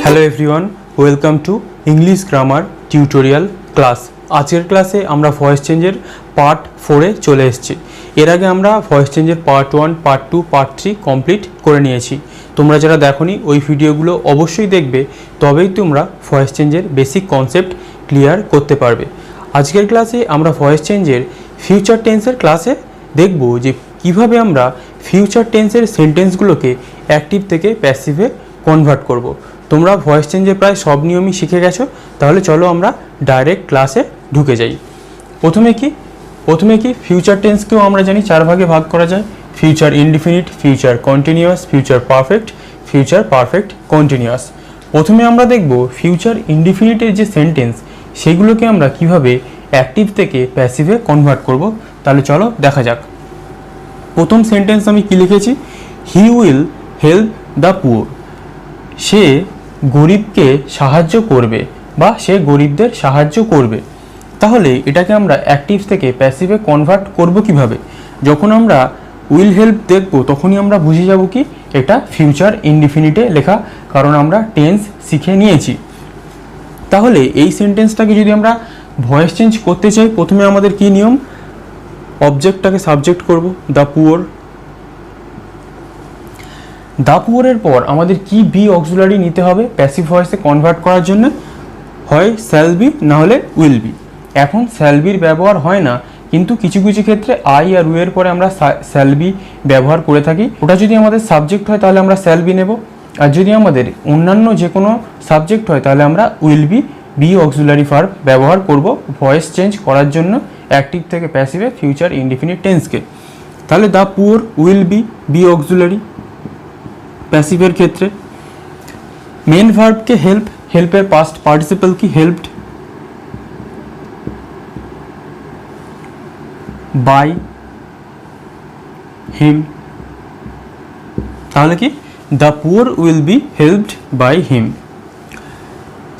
Hello everyone, welcome to English grammar tutorial class. আজকের ক্লাসে আমরা ভয়েস চেঞ্জের পার্ট 4-এ চলে এসেছি। এর আগে আমরা ভয়েস চেঞ্জের পার্ট 1, পার্ট 2, পার্ট 3 কমপ্লিট করে নিয়েছি। তোমরা যারা দেখোনি ওই ভিডিওগুলো অবশ্যই দেখবে, তবেই তোমরা ভয়েস চেঞ্জের বেসিক কনসেপ্ট ক্লিয়ার করতে পারবে। আজকের ক্লাসে আমরা ভয়েস চেঞ্জের ফিউচার টেন্সের ক্লাসে দেখব যে কিভাবে আমরা ফিউচার টেন্সের সেন্টেন্সগুলোকে অ্যাক্টিভ থেকে প্যাসিভে কনভার্ট করব। তোমরা ভয়েস চেঞ্জের প্রায় সব নিয়মই শিখে গেছো, তাহলে চলো আমরা ডাইরেক্ট ক্লাসে ঢুকে যাই। প্রথমে কি ফিউচার টেন্সকেও আমরা জানি 4 ভাগে ভাগ করা যায়: future indefinite, future continuous, future perfect continuous. প্রথমে আমরা দেখব ফিউচার ইনডিফিনিটের যে সেন্টেন্স সেগুলোকে আমরা কিভাবে অ্যাক্টিভ থেকে প্যাসিভে কনভার্ট করব। তাহলে চলো দেখা যাক। প্রথম সেন্টেন্স আমি কি লিখেছি? He will help the poor. সে গরিবকে সাহায্য করবে বা সে গরিবদের সাহায্য করবে। তাহলে এটাকে আমরা অ্যাক্টিভ থেকে প্যাসিভে কনভার্ট করব কিভাবে? যখন আমরা উইল হেল্প দেখব তখনই আমরা বুঝে যাব কি এটা ফিউচার ইনডিফিনিটে লেখা, কারণ আমরা টেন্স শিখে নিয়েছি। তাহলে এই সেন্টেন্সটাকে যদি আমরা ভয়েস চেঞ্জ করতে চাই, প্রথমে আমাদের কি নিয়ম? অবজেক্টটাকে সাবজেক্ট করব, দ্য পুয়ার। দ্য পুয়ারের পর আমাদের কি বি অক্সিলারি নিতে হবে প্যাসিভ ভয়েসে কনভার্ট করার জন্য? হয় শ্যাল বি, না হলে উইল বি। এখন শ্যাল বির ব্যবহার হয় না, কিন্তু কিছু কিছু ক্ষেত্রে আই আর উয়ের পরে আমরা শ্যাল বি ব্যবহার করে থাকি। ওটা যদি আমাদের সাবজেক্ট হয় তাহলে আমরা শ্যাল বি নেব, আর যদি আমাদের অন্যান্য যে কোনো সাবজেক্ট হয় তাহলে আমরা উইল বি অক্সিলারি ভার্ব ব্যবহার করব ভয়েস চেঞ্জ করার জন্য অ্যাক্টিভ থেকে প্যাসিভে ফিউচার ইনডিফিনিট টেন্সকে। তাহলে the poor, will be auxiliary প্যাসিভের ক্ষেত্রে। মেন ভার্বকে হেল্পের পাস্ট পার্টিসিপল কি? Helped by him. তাহলে কি the poor will be helped by him.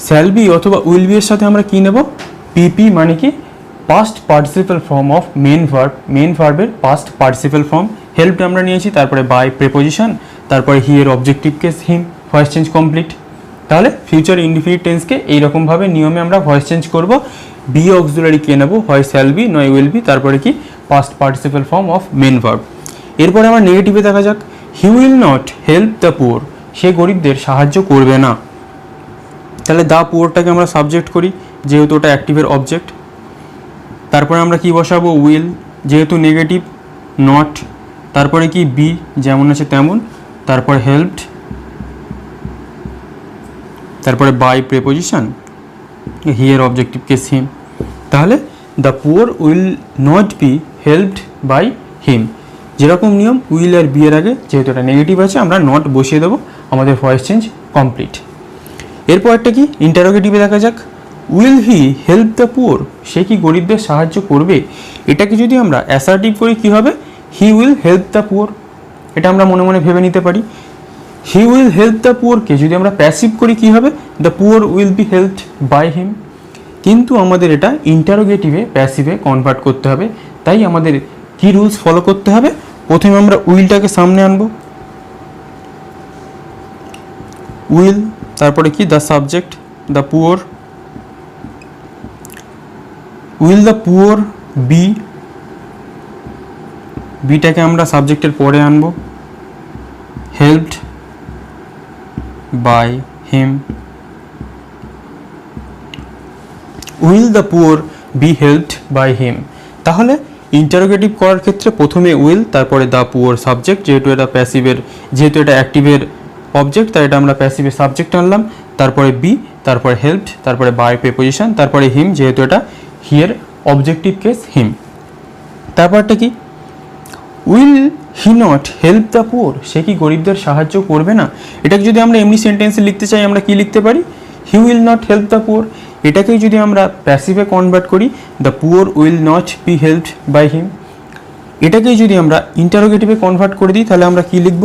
Shall be অথবা উইল বি এর সাথে আমরা কি নেব? পিপি, মানে কি past participle form of main verb. Main ভার্বের পাস্ট পার্টিসিপল ফর্ম। হেল্পড আমরা নিয়েছি, তারপরে বাই প্রেপোজিশন, তারপরে হি এর objective case him, voice change complete. তাহলে ফিউচার ইনডিফিনিট টেন্সকে এইরকমভাবে নিয়মে আমরা ভয়েস চেঞ্জ করব। বি অক্সিলারি কে নেব, হয় শ্যাল বি নয় উইল বি, তারপরে কি past participle form of main verb. এরপরে আমরা নেগেটিভে দেখা যাক। He will not help the poor. সে গরিবদের সাহায্য করবে না। তাহলে দ্য পুয়ারটাকে আমরা সাবজেক্ট করি, যেহেতু ওটা অ্যাক্টিভের অবজেক্ট। তারপরে আমরা কি বসাবো? উইল, যেহেতু নেগেটিভ। নট, তারপরে কি বি, যেমন আছে তেমন, তারপর হেল্পড, তারপরে by preposition, here objective case him. তাহলে the poor will not be helped by him. যেরকম নিয়ম উইল আর বি এর আগে যেহেতু এটা নেগেটিভ আছে আমরা নট বসিয়ে দেবো, আমাদের ভয়েস চেঞ্জ কমপ্লিট। এরপর একটা কি ইন্টারোগেটিভে দেখা যাক। Will he help the poor? সে কি গরিবদের সাহায্য করবে? এটাকে যদি আমরা অ্যাসার্টিভ করি কি হবে? He will help the poor. এটা আমরা মনে মনে ভেবে নিতে পারি। হি উইল হেল্প দ্য পুয়ারকে যদি আমরা প্যাসিভ করি কি হবে? The poor will be helped by him. কিন্তু আমাদের এটা ইন্টারোগেটিভে প্যাসিভে কনভার্ট করতে হবে, তাই আমাদের কি রুলস ফলো করতে হবে? প্রথমে আমরা উইলটাকে সামনে আনবো, উইল, তারপরে কি the subject the poor. Will the poor be, বিটাকে আমরা সাবজেক্টের পরে আনবো, helped by him. Will the poor be helped by him. তাহলে ইন্টারোগেটিভ করার ক্ষেত্রে প্রথমে উইল, তারপরে দ্য পুয়ার সাবজেক্ট, যেহেতু এটা অ্যাক্টিভের অবজেক্ট তাই এটা আমরা প্যাসিভের সাবজেক্ট আনলাম, তারপরে বি, তারপরে হেল্পড, তারপরে বাই প্রেপোজিশন, তারপরে হিম, যেহেতু এটা হিয়ার অবজেক্টিভ কেস হিম। তারপরটা কি? Will he not help the poor? সে কি গরিবদের সাহায্য করবে না? এটাকে যদি আমরা এমনি সেন্টেন্সে লিখতে চাই আমরা কি লিখতে পারি? He will not help the poor. এটাকেই যদি আমরা প্যাসিভে কনভার্ট করি, the poor will not be helped by him. এটাকেই যদি আমরা ইন্টারোগেটিভে কনভার্ট করে দিই তাহলে আমরা কি লিখব?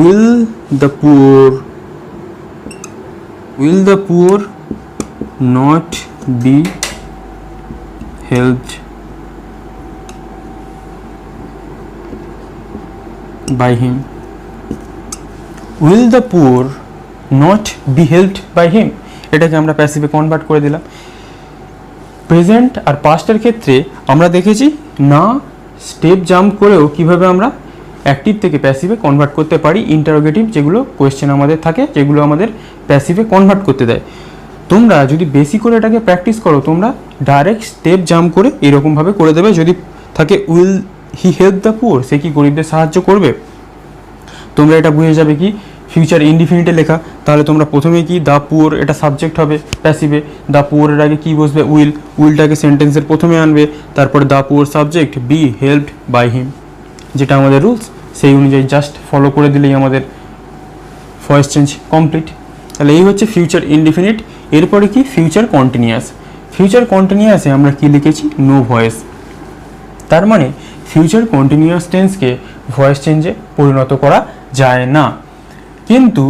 Will the poor not be helped by him. Will the poor not be helped by him, এটাকে আমরা প্যাসিভে কনভার্ট করে দিলাম। প্রেজেন্ট আর পাস্টের ক্ষেত্রে আমরা দেখেছি না স্টেপ জাম্প করেও কিভাবে আমরা অ্যাক্টিভ থেকে প্যাসিভে কনভার্ট করতে পারি, ইন্টারোগেটিভ যেগুলো কোয়েশ্চেন আমাদের থাকে যেগুলো আমাদের প্যাসিভে কনভার্ট করতে দেয়। তোমরা যদি বেশি করে এটাকে প্র্যাকটিস করো তোমরা ডাইরেক্ট স্টেপ জাম্প করে এরকমভাবে করে দেবে। যদি থাকে will he help the poor, সে কি গরিবদের সাহায্য করবে, তোমরা এটা বুঝে যাবে কি ফিউচার ইনডিফিনিটে লেখা, তাহলে তোমরা প্রথমে কি দ্য পুয়ার এটা সাবজেক্ট হবে প্যাসিভে, দ্য পুয়ারের আগে কি বসবে উইল, উইলটাকে সেন্টেন্সের প্রথমে আনবে, তারপরে the poor subject be helped by him, যেটা আমাদের রুলস সেই অনুযায়ী জাস্ট ফলো করে দিলেই আমাদের ভয়েস চেঞ্জ কমপ্লিট। তাহলে এই হচ্ছে ফিউচার ইনডিফিনিট। এরপরে কি ফিউচার কন্টিনিউয়াস। ফিউচার কন্টিনিউয়াসে আমরা কি লিখেছি নো ভয়েস, তার মানে ফিউচার কন্টিনিউয়াস টেন্সকে ভয়েস চেঞ্জে পরিণত করা যায় না, কিন্তু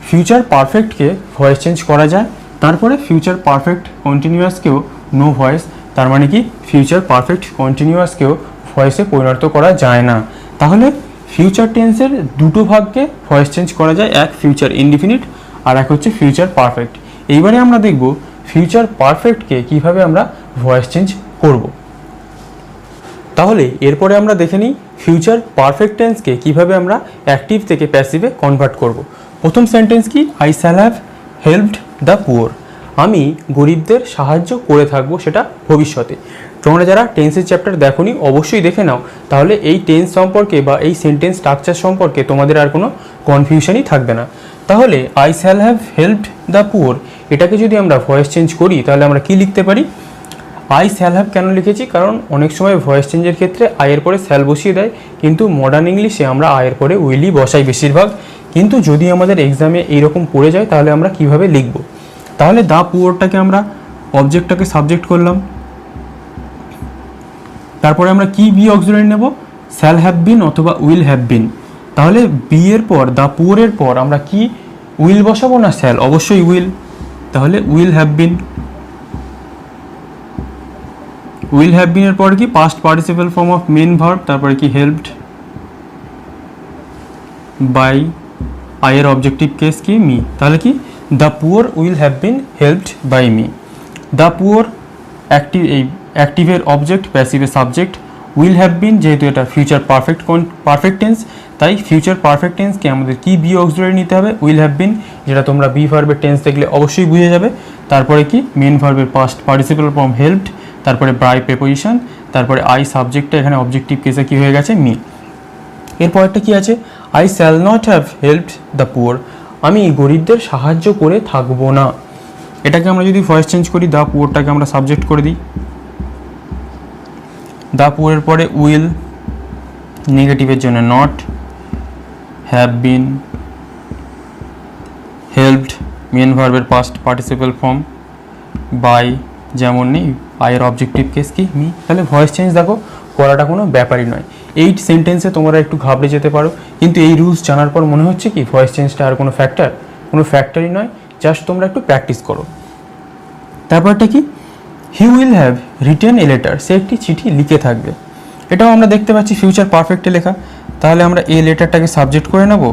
ফিউচার পারফেক্টকে ভয়েস চেঞ্জ করা যায়। তারপরে ফিউচার পারফেক্ট কন্টিনিউয়াসকেও নো ভয়েস, তার মানে কি ফিউচার পারফেক্ট কন্টিনিউয়াসকেও ভয়েসে পরিণত করা যায় না। তাহলে ফিউচার টেন্সের দুটো ভাগকে ভয়েস চেঞ্জ করা যায়, এক ফিউচার ইনডিফিনিট আর এক হচ্ছে ফিউচার পারফেক্ট। এইবারে আমরা দেখব ফিউচার পারফেক্টকে কিভাবে আমরা ভয়েস চেঞ্জ করব। তাহলে এরপরে আমরা দেখে নিই ফিউচার পারফেক্ট টেন্সকে কিভাবে আমরা অ্যাক্টিভ থেকে প্যাসিভে কনভার্ট করব। প্রথম সেন্টেন্স কি I shall have helped the poor, আমি গরিবদের সাহায্য করে থাকবো, সেটা ভবিষ্যতে। তোমরা যারা টেন্সের চ্যাপ্টার দেখোনি অবশ্যই দেখে নাও, তাহলে এই টেন্স সম্পর্কে বা এই সেন্টেন্স স্ট্রাকচার সম্পর্কে তোমাদের আর কোনো কনফিউশনই থাকবে না। তাহলে I shall have helped the poor এটাকে যদি আমরা ভয়েস চেঞ্জ করি তাহলে আমরা কি লিখতে পারি, আই শ্যাল হ্যাভ কেন লিখেছি, কারণ অনেক সময় ভয়েস চেঞ্জের ক্ষেত্রে আয়ের পরে শ্যাল বসিয়ে দেয়, কিন্তু মডার্ন ইংলিশে আমরা আয়ের পরে উইলই বসাই বেশিরভাগ। কিন্তু যদি আমাদের এক্সামে এইরকম পড়ে যায় তাহলে আমরা কিভাবে লিখব, তাহলে দ্য পুয়ারটাকে আমরা অবজেক্টটাকে সাবজেক্ট করলাম, তারপরে আমরা কি বি অক্সিলারি নেব শ্যাল হ্যাভ বিন অথবা উইল হ্যাভ বিন। তাহলে বি এর পর দ্য পুয়ারের পর আমরা কি উইল বসাবো না শ্যাল, অবশ্যই উইল, তাহলে will have been. Will have been এর পর কি past participle form of main verb, তারপরে কি হেল্পড বাই আয়ের অবজেক্টিভ কেস কি মি, তাহলে কি the poor will have been helped by me. The poor active, এই অ্যাক্টিভের অবজেক্ট প্যাসিভের সাবজেক্ট, উইল হ্যাভ বিন যেহেতু এটা ফিউচার পারফেক্ট টেন্স, তাই ফিউচার পারফেক্ট টেন্সকে আমাদের কি বি অক্সিলারি নিতে হবে উইল হ্যাভ বিন, যেটা তোমরা বি ভার্বের টেন্স দেখলে অবশ্যই বুঝে যাবে। তারপরে কি মেন ভার্বের পাস্ট পার্টিসিপল ফর্ম হেল্পড, তারপরে বাই প্রিপোজিশন, তারপরে আই সাবজেক্টটা এখানে অবজেক্টিভ কেসে কি হয়ে গেছে মি। এরপরটা কি আছে I shall not have helped the poor, আমি গরিবদের সাহায্য করে থাকবো না। এটাকে আমরা যদি ভয়েস চেঞ্জ করি দ্য পুয়ারটাকে আমরা সাবজেক্ট করে দিই, দ্য পুয়ারের পরে উইল, নেগেটিভের জন্য not, have been, helped main ভার্বের পাস্ট পার্টিসিপল ফর্ম, বাই যেমন নেই আয়ের অবজেক্টিভ কেস কি মি। তাহলে ভয়েস চেঞ্জ দেখো করাটা কোনো ব্যাপারই নয়। এই সেন্টেন্সে তোমরা একটু ঘাবড়ে যেতে পারো, কিন্তু এই রুলস জানার পর মনে হচ্ছে কি ভয়েস চেঞ্জটা আর কোনো ফ্যাক্টরই নয়, জাস্ট তোমরা একটু প্র্যাকটিস করো। তারপরটা কি he will have written a letter, সে একটি চিঠি লিখে থাকবে, এটাও আমরা দেখতে পাচ্ছি ফিউচার পারফেক্টে লেখা। তাহলে আমরা এই লেটারটাকে সাবজেক্ট করে নেব,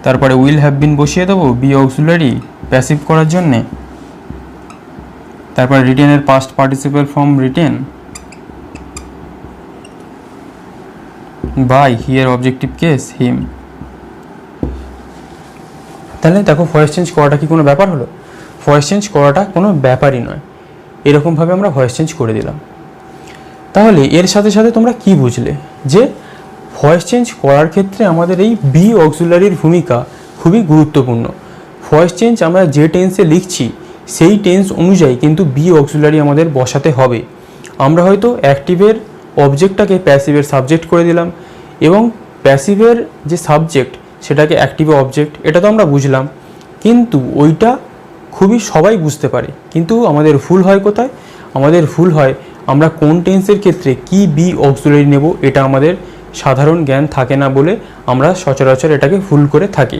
তারপরে উইল হ্যাভ বিন বসিয়ে দেবো বি অক্সিলারি প্যাসিভ করার জন্যে, তারপরে রিটেনের past participle form written by here objective case him. তাহলে দেখো ভয়েস চেঞ্জ করাটা কি কোনো ব্যাপার হলো, ভয়েস চেঞ্জ করাটা কোনো ব্যাপারই নয়, এরকমভাবে আমরা ভয়েস চেঞ্জ করে দিলাম। তাহলে এর সাথে সাথে তোমরা কি বুঝলে যে ভয়েস চেঞ্জ করার ক্ষেত্রে আমাদের এই বি অক্সিলারির ভূমিকা খুবই গুরুত্বপূর্ণ। ভয়েস চেঞ্জ আমরা যে টেন্সে লিখছি সেই টেন্স অনুযায়ী কিন্তু বি অক্সিলারি আমাদের বসাতে হবে। আমরা হয়তো অ্যাক্টিভের অবজেক্টটাকে প্যাসিভের সাবজেক্ট করে দিলাম এবং প্যাসিভের যে সাবজেক্ট সেটাকে অ্যাক্টিভে অবজেক্ট, এটা তো আমরা বুঝলাম, কিন্তু ওইটা খুবই সবাই বুঝতে পারে, কিন্তু আমাদের ভুল হয় কোথায়, আমাদের ভুল হয় আমরা কোন টেন্সের ক্ষেত্রে কি বি অক্সিলারি নেব এটা আমাদের সাধারণ জ্ঞান থাকে না বলে আমরা সচরাচর এটাকে ভুল করে থাকি।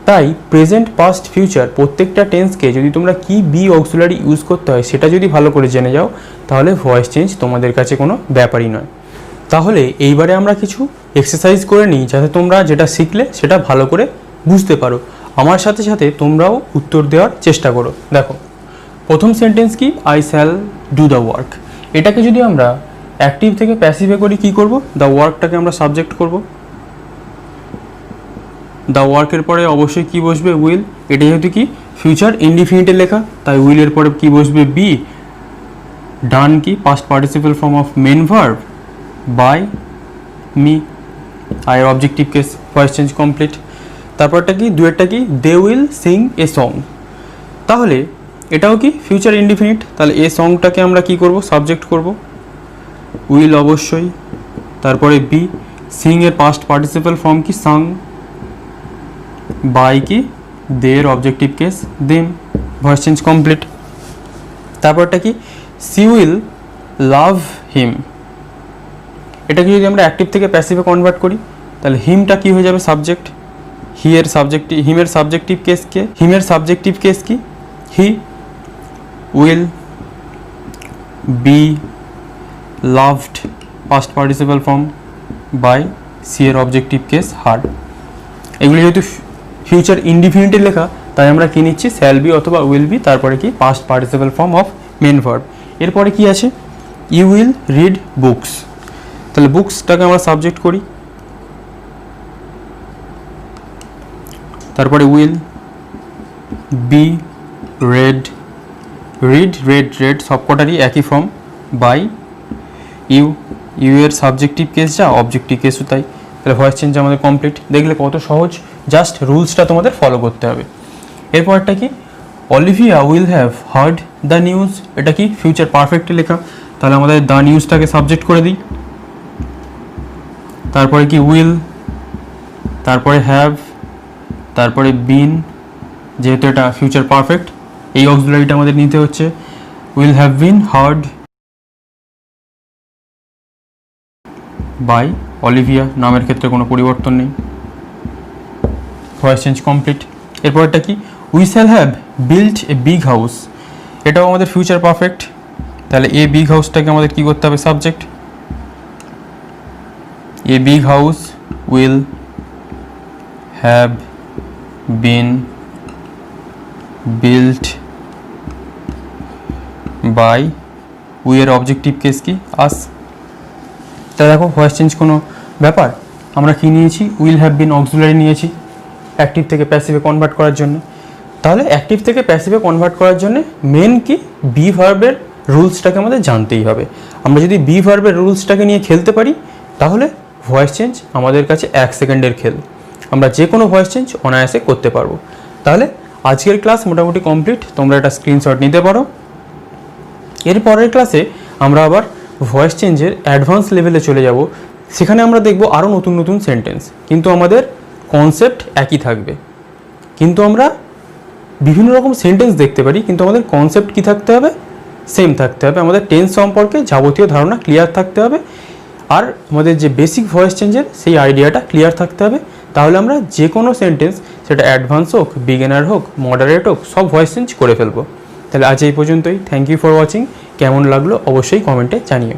তাই প্রেজেন্ট পাস্ট ফিউচার প্রত্যেকটা টেন্সকে যদি তোমরা কি বি অক্সিলারি ইউজ করতে হয় সেটা যদি ভালো করে জেনে যাও তাহলে ভয়েস চেঞ্জ তোমাদের কাছে কোনো ব্যাপারই নয়। তাহলে এইবারে আমরা কিছু এক্সারসাইজ করে নিই যাতে তোমরা যেটা শিখলে সেটা ভালো করে বুঝতে পারো। আমার সাথে সাথে তোমরাও উত্তর দেওয়ার চেষ্টা করো। দেখো প্রথম সেন্টেন্স কি, I shall do the work. এটাকে যদি আমরা অ্যাক্টিভ থেকে প্যাসিভে করি কি করব, দ্য ওয়ার্কটাকে আমরা সাবজেক্ট করব। দ্য ওয়ার্কের পরে অবশ্যই কি বসবে, উইল। এটা যেহেতু কি ফিউচার ইনডিফিনিটে লেখা, তাই উইলের পরে কি বসবে, বি। ডান কি past participle form of main verb by me. আর objective case, voice change complete. তারপরটা কি, দুয়েরটা কি, they will sing a song. তাহলে এটাও কি ফিউচার ইনডিফিনিট, তাহলে এ সংটাকে আমরা কি করব, সাবজেক্ট করব, উইল অবশ্যই। তারপরে বি, সিং এর পাস্ট পার্টিসিপল ফর্ম কি, সাং। বাই কি, দের objective case, them, voice change complete. তারপরটা কি, সি উইল লাভ হিম। এটাকে যদি আমরা অ্যাক্টিভ থেকে প্যাসিভে কনভার্ট করি তাহলে হিমটা কি হয়ে যাবে, সাবজেক্ট। হিমের সাবজেক্টিভ কেস কে, হিমের সাবজেক্টিভ কেস কি, he. Will be loved past participle form by, she এর অবজেক্টিভ কেস হার। এগুলি যেহেতু ফিউচার ইনডিফিনিটে লেখা তাই আমরা কি নিচ্ছি, শ্যাল বি অথবা উইল বি, তারপরে কি past participle form of main verb. এরপরে কি আছে, ইউ উইল রিড বুকস। তাহলে বুকসটাকে আমরা সাবজেক্ট করি, তারপরে উইল বি রেড, রেড সবকটারই একই ফর্ম, বাই ইউ। ইউ এর সাবজেক্টিভ কেস যা, অবজেক্টিভ কেসও তাই। তাহলে ভয়েস চেঞ্জ আমাদের কমপ্লিট। দেখলে কত সহজ, জাস্ট রুলসটা তোমাদের ফলো করতে হবে। এরপরটা কি, Olivia will have heard the news. এটা কি ফিউচার পারফেক্টে লেখা, তাহলে আমাদের দ্য নিউজটাকে সাবজেক্ট করে দিই। তারপরে কি উইল, তারপরে হ্যাভ, তারপরে বিন, যেহেতু এটা ফিউচার পারফেক্ট এই অক্সিলারিটা আমাদের নিতে হচ্ছে, will have been heard by Olivia. নামের ক্ষেত্রে কোনো পরিবর্তন নেই, ভয়েস চেঞ্জ কমপ্লিট। এরপরটা কি, we shall have built a big house. এটাও আমাদের ফিউচার পারফেক্ট, তাহলে এ বিগ হাউসটাকে আমাদের কি করতে হবে, subject. A big house will have been built by, we এর অবজেক্টিভ কেস কি, আস। তা দেখো ভয়েস চেঞ্জ কোনো ব্যাপার, আমরা কি নিয়েছি, উইল হ্যাভ বিন অক্সিলারি নিয়েছি অ্যাক্টিভ থেকে প্যাসিভে কনভার্ট করার জন্য। তাহলে অ্যাক্টিভ থেকে প্যাসিভে কনভার্ট করার জন্য মেন কি, বি ভার্বের রুলসটাকে আমাদের জানতেই হবে। আমরা যদি বি ভার্বের রুলসটাকে নিয়ে খেলতে পারি তাহলে ভয়েস চেঞ্জ আমাদের কাছে 1 সেকেন্ডের খেল, আমরা যে কোনো ভয়েস চেঞ্জ অনায়াসে করতে পারবো। তাহলে আজকের ক্লাস মোটামুটি কমপ্লিট, তোমরা একটা স্ক্রিনশট নিতে পারো। এর পরের ক্লাসে আমরা আবার ভয়েস চেঞ্জের অ্যাডভান্স লেভেলে চলে যাব, সেখানে আমরা দেখব আরও নতুন নতুন সেন্টেন্স, কিন্তু আমাদের কনসেপ্ট একই থাকবে। কিন্তু আমরা বিভিন্ন রকম সেন্টেন্স দেখতে পারি, কিন্তু আমাদের কনসেপ্ট কী থাকতে হবে, সেম থাকতে হবে। আমাদের টেন্স সম্পর্কে যাবতীয় ধারণা ক্লিয়ার থাকতে হবে, আর আমাদের যে বেসিক ভয়েস চেঞ্জের সেই আইডিয়াটা ক্লিয়ার থাকতে হবে। তাহলে আমরা যে কোনো সেন্টেন্স, সেটা অ্যাডভান্স হোক, বিগিনার হোক, মডারেট হোক, সব ভয়েস চেঞ্জ করে ফেলবো। তাহলে আজ এই পর্যন্তই। Thank you for watching. কেমন লাগলো অবশ্যই কমেন্টে জানিও।